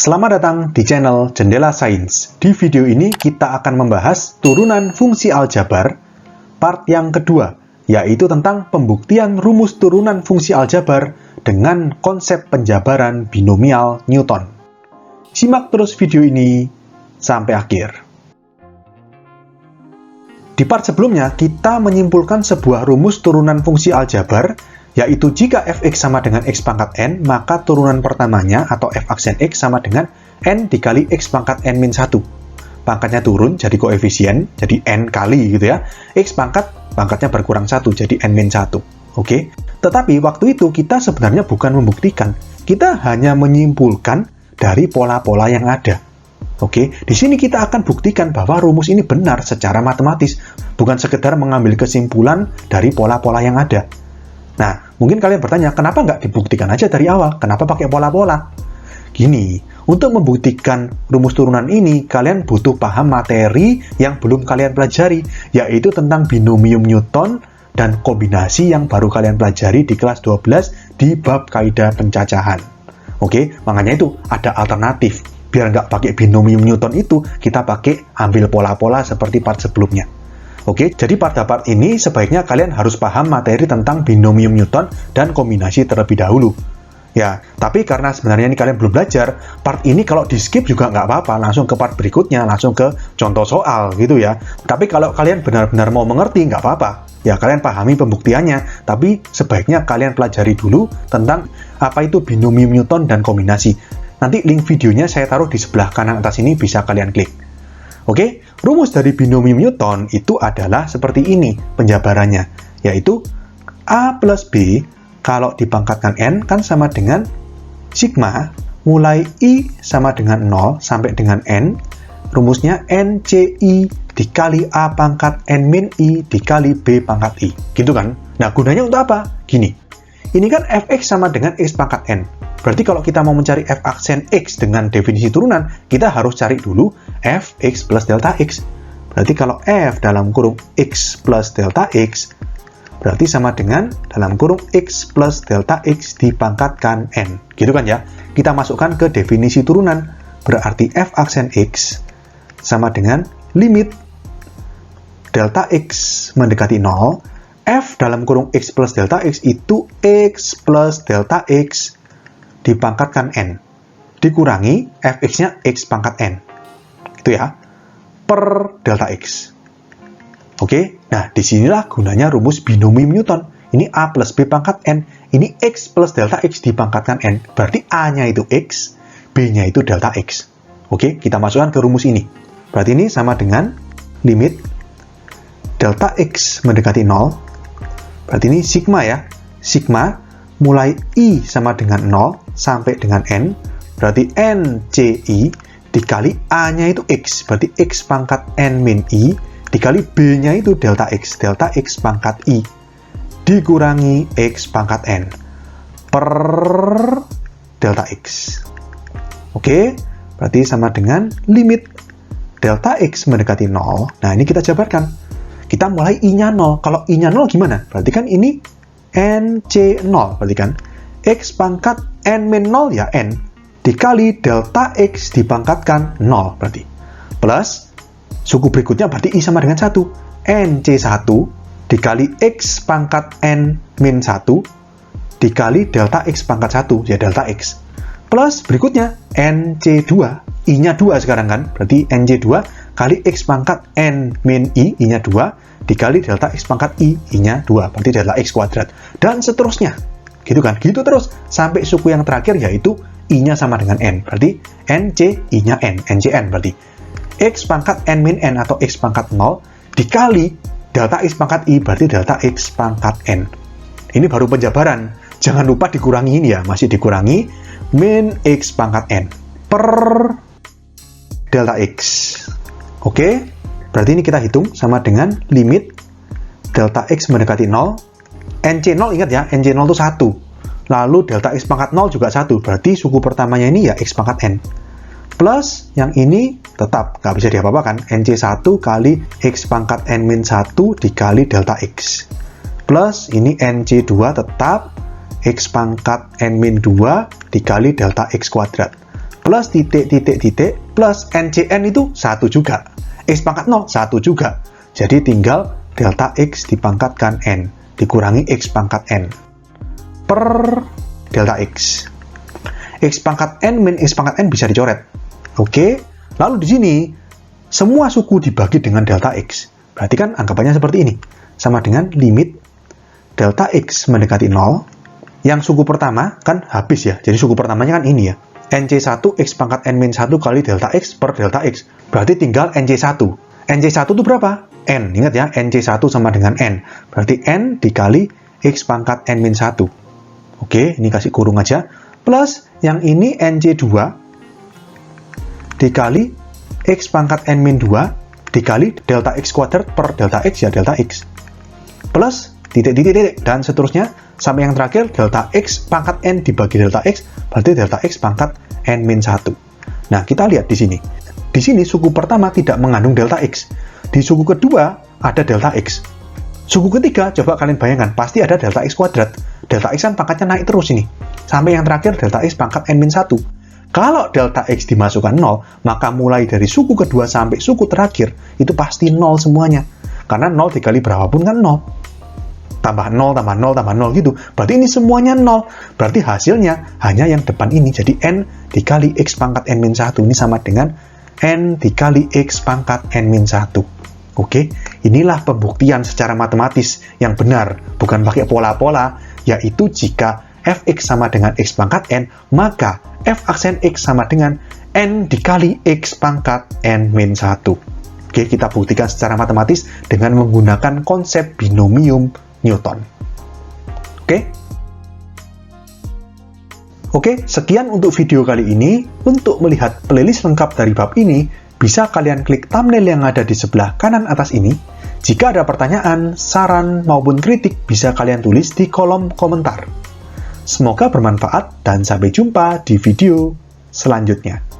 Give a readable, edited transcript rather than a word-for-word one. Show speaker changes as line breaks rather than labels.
Selamat datang di channel Jendela Sains. Di video ini kita akan membahas turunan fungsi aljabar part yang kedua, yaitu tentang pembuktian rumus turunan fungsi aljabar dengan konsep penjabaran binomial Newton. Simak terus video ini sampai akhir. Di part sebelumnya, kita menyimpulkan sebuah rumus turunan fungsi aljabar, yaitu jika fx sama dengan x pangkat n, maka turunan pertamanya atau f aksen x sama dengan n dikali x pangkat n min 1. Pangkatnya turun jadi koefisien, jadi n kali gitu ya. X pangkatnya berkurang 1, jadi n min 1. Oke? Tetapi waktu itu kita sebenarnya bukan membuktikan, kita hanya menyimpulkan dari pola-pola yang ada. Oke, di sini kita akan buktikan bahwa rumus ini benar secara matematis, bukan sekedar mengambil kesimpulan dari pola-pola yang ada. Nah, mungkin kalian bertanya, kenapa nggak dibuktikan aja dari awal? Kenapa pakai pola-pola? Gini, untuk membuktikan rumus turunan ini, kalian butuh paham materi yang belum kalian pelajari, yaitu tentang binomium Newton dan kombinasi yang baru kalian pelajari di kelas 12 di bab kaidah pencacahan. Oke, makanya itu ada alternatif. Biar nggak pakai binomium Newton itu, kita pakai ambil pola-pola seperti part sebelumnya. Oke, jadi pada part ini sebaiknya kalian harus paham materi tentang binomium Newton dan kombinasi terlebih dahulu. Ya, tapi karena sebenarnya ini kalian belum belajar, part ini kalau di skip juga nggak apa-apa, langsung ke part berikutnya, langsung ke contoh soal gitu ya. Tapi kalau kalian benar-benar mau mengerti, nggak apa-apa. Ya, kalian pahami pembuktiannya, tapi sebaiknya kalian pelajari dulu tentang apa itu binomium Newton dan kombinasi. Nanti link videonya saya taruh di sebelah kanan atas ini, bisa kalian klik. Oke, rumus dari binomium Newton itu adalah seperti ini penjabarannya, yaitu A plus B kalau dipangkatkan N kan sama dengan sigma mulai I sama dengan 0 sampai dengan N, rumusnya NCI dikali A pangkat N min I dikali B pangkat I, gitu kan? Nah, gunanya untuk apa? Gini, ini kan fx sama dengan x pangkat N. Berarti kalau kita mau mencari f aksen x dengan definisi turunan, kita harus cari dulu fx plus delta x. Berarti kalau f dalam kurung x plus delta x, berarti sama dengan dalam kurung x plus delta x dipangkatkan n. Gitu kan ya? Kita masukkan ke definisi turunan. Berarti f aksen x sama dengan limit delta x mendekati 0, f dalam kurung x plus delta x itu x plus delta x dipangkatkan n, dikurangi fx-nya x pangkat n, gitu ya, per delta x. Oke, nah disinilah gunanya rumus binomium Newton. Ini a plus b pangkat n, ini x plus delta x dipangkatkan n, berarti a-nya itu x, b-nya itu delta x. Oke, kita masukkan ke rumus ini. Berarti ini sama dengan limit delta x mendekati 0, berarti ini sigma ya, sigma mulai I sama dengan 0 sampai dengan N, berarti NCI dikali A-nya itu X, berarti X pangkat N min I, dikali B-nya itu delta X pangkat I, dikurangi X pangkat N, per delta X. Oke, berarti sama dengan limit delta X mendekati 0. Nah, ini kita jabarkan. Kita mulai I-nya 0. Kalau I-nya 0 gimana? Berarti kan ini NC0, berarti kan X pangkat N min 0 ya N, dikali delta X dipangkatkan 0 berarti. Plus, suku berikutnya berarti I sama dengan 1. NC1 dikali X pangkat N min 1 dikali delta X pangkat 1, ya delta X. Plus, berikutnya NC2, I-nya 2 sekarang kan, berarti NC2 kali X pangkat N min I, I-nya 2, dikali delta X pangkat I-nya 2, berarti delta X kuadrat. Dan seterusnya. Gitu kan? Gitu terus. Sampai suku yang terakhir yaitu I-nya sama dengan N. Berarti NC, I-nya N. NCN berarti. X pangkat N min N atau X pangkat 0 dikali delta X pangkat I, berarti delta X pangkat N. Ini baru penjabaran. Jangan lupa dikurangi ini ya. Masih dikurangi min X pangkat N per delta X. Oke? Berarti ini kita hitung sama dengan limit delta X mendekati 0. NC0 ingat ya, NC0 itu 1. Lalu delta X pangkat 0 juga 1. Berarti suku pertamanya ini ya X pangkat N. Plus yang ini tetap nggak bisa diapa-apakan. NC1 kali X pangkat N min 1 dikali delta X. Plus ini NC2 tetap X pangkat N min 2 dikali delta X kuadrat. plus titik, titik, titik, plus NCN itu 1 juga. X pangkat 0, 1 juga. Jadi tinggal delta X dipangkatkan N, dikurangi X pangkat N, per delta X. X pangkat N min X pangkat N bisa dicoret. Oke, lalu di sini, semua suku dibagi dengan delta X. Berarti kan anggapannya seperti ini. Sama dengan limit delta X mendekati 0. Yang suku pertama kan habis ya. Jadi suku pertamanya kan ini ya. NC1 X pangkat N min 1 kali delta X per delta X. Berarti tinggal NC1. NC1 itu berapa? N. Ingat ya, NC1 sama dengan N. Berarti N dikali X pangkat N min 1. Oke, ini kasih kurung aja. Plus yang ini NC2 dikali X pangkat N min 2 dikali delta X kuadrat per delta X ya delta X. Plus titik, titik, titik, dan seterusnya sampai yang terakhir delta X pangkat N dibagi delta X, berarti delta X pangkat N min 1. Nah, kita lihat di sini. Di sini suku pertama tidak mengandung delta X. Di suku kedua ada delta X. Suku ketiga, coba kalian bayangkan, pasti ada delta X kuadrat. Delta X kan pangkatnya naik terus ini. Sampai yang terakhir delta X pangkat N min 1. Kalau delta X dimasukkan 0, maka mulai dari suku kedua sampai suku terakhir, itu pasti 0 semuanya. Karena 0 dikali berapapun kan 0. Tambah 0, tambah 0, tambah 0 gitu. Berarti ini semuanya 0. Berarti hasilnya hanya yang depan ini. Jadi N dikali X pangkat N min 1. Ini sama dengan N dikali X pangkat N min 1. Oke, inilah pembuktian secara matematis yang benar. Bukan pakai pola-pola, yaitu jika fx sama dengan x pangkat n, maka f aksen x sama dengan n dikali x pangkat n min 1. Oke, kita buktikan secara matematis dengan menggunakan konsep binomium Newton. Oke, sekian untuk video kali ini. Untuk melihat playlist lengkap dari bab ini, bisa kalian klik thumbnail yang ada di sebelah kanan atas ini. Jika ada pertanyaan, saran, maupun kritik, bisa kalian tulis di kolom komentar. Semoga bermanfaat dan sampai jumpa di video selanjutnya.